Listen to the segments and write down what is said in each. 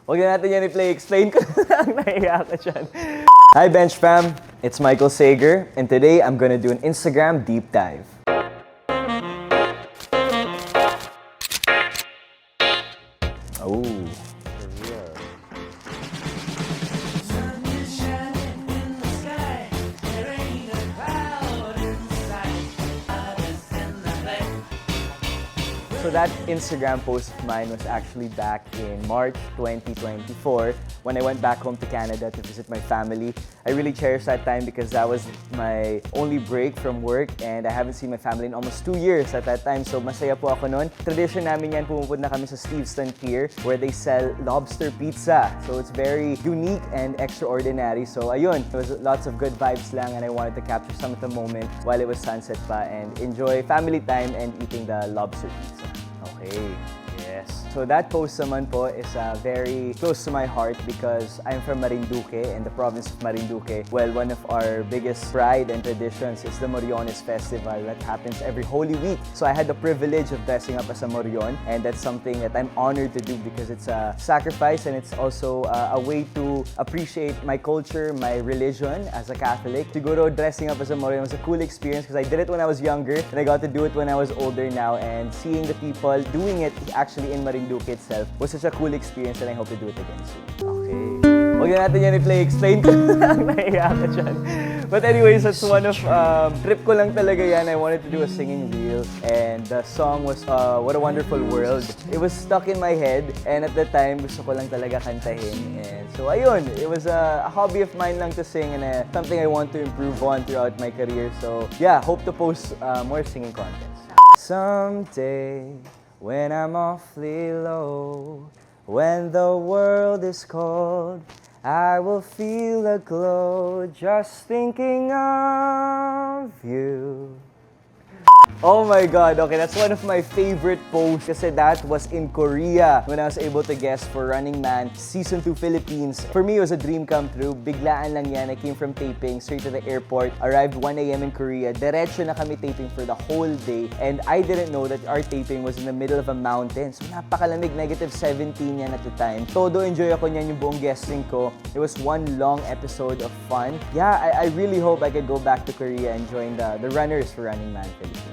Huwag na natin yan i-play. Explain ko na lang. Nahiya ka dyan. Hi, Bench Fam. It's Michael Sager. And today, I'm gonna do an Instagram deep dive. Oh. So that Instagram post of mine was actually back in March 2024 when I went back home to Canada to visit my family. I really cherish that time because that was my only break from work and I haven't seen my family in almost 2 years at that time. So masaya po ako noon. Tradition namin yan, pumupunta kami sa Steveston Pier where they sell lobster pizza. So it's very unique and extraordinary. So ayun, it was lots of good vibes lang and I wanted to capture some of the moment while it was sunset pa and enjoy family time and eating the lobster pizza. Okay, yes. So that post naman po is very close to my heart because I'm from Marinduque and the province of Marinduque. Well, one of our biggest pride and traditions is the Moriones Festival that happens every Holy Week. So I had the privilege of dressing up as a Morion and that's something that I'm honored to do because it's a sacrifice and it's also a way to appreciate my culture, my religion as a Catholic. Siguro dressing up as a Morion was a cool experience because I did it when I was younger and I got to do it when I was older now and seeing the people doing it actually in Marinduque itself was such a cool experience and I hope to do it again soon. Okay. Huwag na natin yan i-play. Explain ko na lang. Nahiya ka dyan. But anyways, that's one of, trip ko lang talaga yan. I wanted to do a singing reel and the song was What a Wonderful World. It was stuck in my head and at the time, gusto ko lang talaga kantahin. And so ayun, it was a hobby of mine lang to sing and something I want to improve on throughout my career. So yeah, hope to post more singing contents. Someday, when I'm awfully low, when the world is cold, I will feel a glow just thinking of you. Oh my God, okay, that's one of my favorite posts kasi that was in Korea when I was able to guest for Running Man Season 2 Philippines. For me, it was a dream come true. Biglaan lang yan. I came from taping straight to the airport, arrived 1 a.m. in Korea. Diretso na kami taping for the whole day and I didn't know that our taping was in the middle of a mountain. So napakalamig, -17 yan at the time. Todo enjoy ako niyan yung buong guesting ko. It was one long episode of fun. Yeah, I really hope I could go back to Korea and join the runners for Running Man Philippines.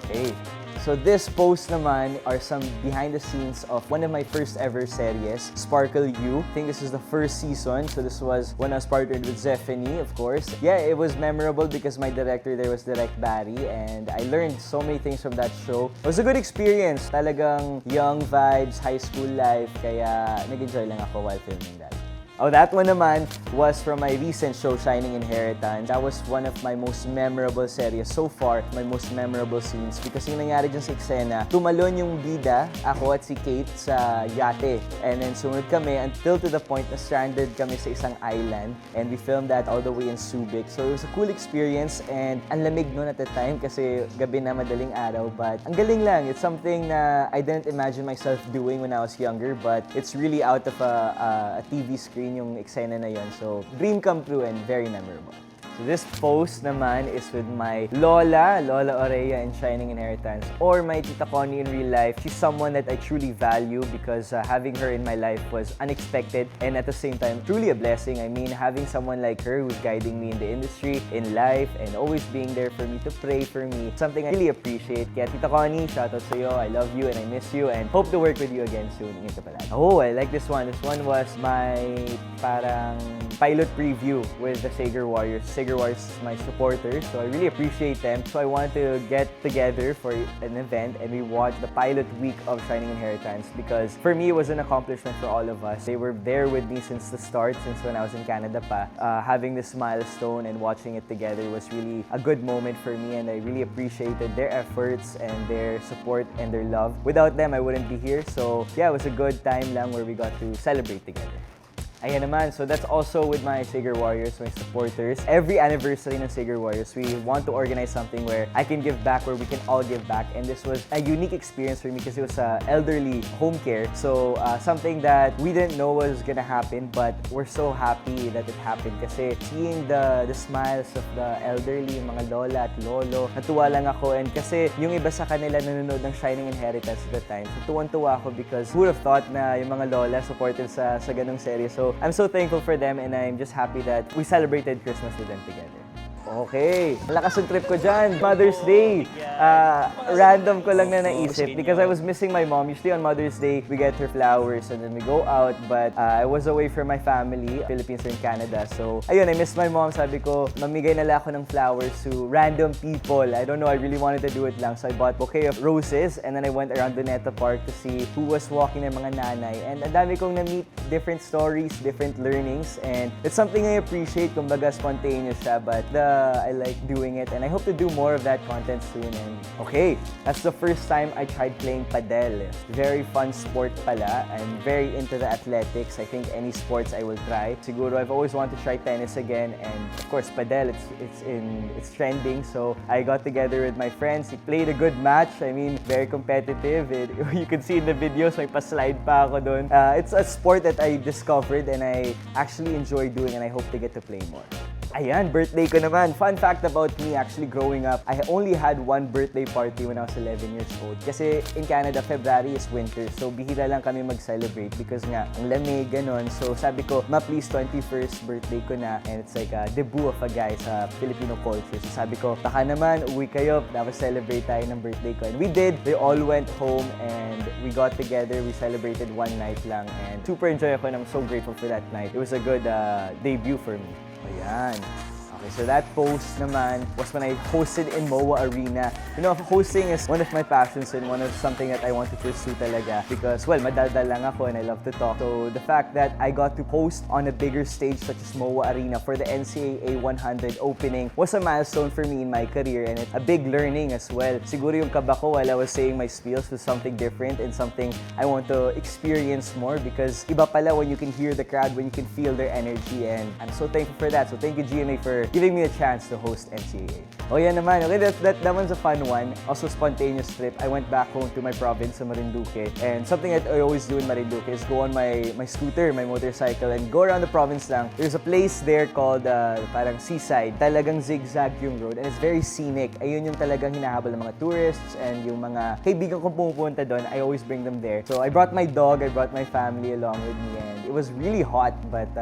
Okay. So this post naman are some behind the scenes of one of my first ever series, Sparkle You. I think this is the first season. So this was when I was partnered with Zephanie, of course. Yeah, it was memorable because my director there was Direct Barry and I learned so many things from that show. It was a good experience. Talagang young vibes, high school life. Kaya nag-enjoy lang ako while filming that. Oh, that one naman was from my recent show, Shining Inheritance. That was one of my most memorable series so far, my most memorable scenes. Because yung nangyari dyan sa eksena, tumalon yung bida, ako at si Kate sa yate. And then sumunod kami until to the point na stranded kami sa isang island. And we filmed that all the way in Subic. So it was a cool experience and ang lamig noon at the time kasi gabi na madaling araw. But ang galing lang. It's something na I didn't imagine myself doing when I was younger. But it's really out of a TV screen yung eksena na yun. So, dream come true and very memorable. So this post naman is with my Lola Oreya in Shining Inheritance, or my Tita Connie in real life. She's someone that I truly value because having her in my life was unexpected and at the same time truly a blessing. I mean, having someone like her who's guiding me in the industry, in life, and always being there for me, to pray for me, something I really appreciate. Kaya Tita Connie, shout out sa'yo. I love you and I miss you and hope to work with you again soon. Ingat ka palagi. Oh, I like this one. This one was my parang pilot preview with the Sager Warriors. Sager Warriors is my supporters, so I really appreciate them. So I wanted to get together for an event and we watched the pilot week of Shining Inheritance because for me it was an accomplishment for all of us. They were there with me since the start, since when I was in Canada pa. Having this milestone and watching it together was really a good moment for me and I really appreciated their efforts and their support and their love. Without them, I wouldn't be here. So yeah, it was a good time lang where we got to celebrate together. Ayan naman, so that's also with my Sager Warriors, my supporters. Every anniversary ng Sager Warriors, we want to organize something where I can give back, where we can all give back. And this was a unique experience for me because it was elderly home care. So something that we didn't know was gonna happen, but we're so happy that it happened kasi seeing the smiles of the elderly, yung mga lola at lolo, natuwa lang ako. And kasi yung iba sa kanila nanonood ng Shining Inheritance at the time. So tuwan-tuwa ako because who would have thought na yung mga lola supported sa ganung serye. So I'm so thankful for them and I'm just happy that we celebrated Christmas with them together. Okay, malakas ang trip ko dyan. Mother's Day. Random ko lang na naisip because I was missing my mom. Usually on Mother's Day, we get her flowers and then we go out. But I was away from my family. Philippines are in Canada. So, ayun, I missed my mom. Sabi ko, mamigay na lang ako ng flowers to random people. I don't know, I really wanted to do it lang. So I bought a bouquet of roses and then I went around Doneta Park to see who was walking ng mga nanay. And ang dami kong na-meet different stories, different learnings. And it's something I appreciate. Kumbaga, spontaneous siya. But I like doing it and I hope to do more of that content soon. And okay, that's the first time I tried playing padel. Very fun sport pala. I'm very into the athletics. I think any sports I will try. Siguro I've always wanted to try tennis again, and of course padel, it's trending. So I got together with my friends. We played a good match. I mean, very competitive. You can see in the videos, may pa-slide pa ako dun. It's a sport that I discovered and I actually enjoy doing and I hope to get to play more. Ayan, birthday ko naman. Fun fact about me, actually growing up, I only had one birthday party when I was 11 years old. Kasi in Canada, February is winter. So bihira lang kami mag-celebrate because nga, ang lamig, ganon. So sabi ko, please 21st birthday ko na. And it's like a debut of a guy sa Filipino culture. So sabi ko, baka naman, uwi kayo, dapat celebrate tayo ng birthday ko. And we did. They all went home and we got together. We celebrated one night lang. And super enjoy ako and I'm so grateful for that night. It was a good debut for me. Ayan. Okay, so that post naman was when I hosted in MOA Arena. You know, hosting is one of my passions and one of something that I want to pursue talaga because, well, madaldal lang ako and I love to talk. So the fact that I got to host on a bigger stage such as MOA Arena for the NCAA 100 opening was a milestone for me in my career and it's a big learning as well. Siguro yung kaba ko while I was saying my spiels was something different and something I want to experience more because iba pala when you can hear the crowd, when you can feel their energy, and I'm so thankful for that. So thank you GMA for giving me a chance to host NCAA. Oh, yan naman. Okay, that one's a fun one. Also, spontaneous trip. I went back home to my province sa Marinduque. And something that I always do in Marinduque is go on my scooter, my motorcycle, and go around the province lang. There's a place there called parang seaside. Talagang zigzag yung road and it's very scenic. Ayun yung talagang hinahabol ng mga tourists and yung mga kaibigan kong pumupunta doon, I always bring them there. So I brought my dog, I brought my family along with me, and it was really hot, but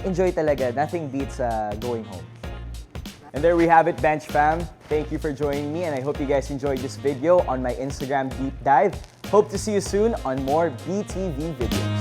enjoy talaga. Nothing beats going home. And there we have it, Bench Fam. Thank you for joining me and I hope you guys enjoyed this video on my Instagram deep dive. Hope to see you soon on more BTV videos.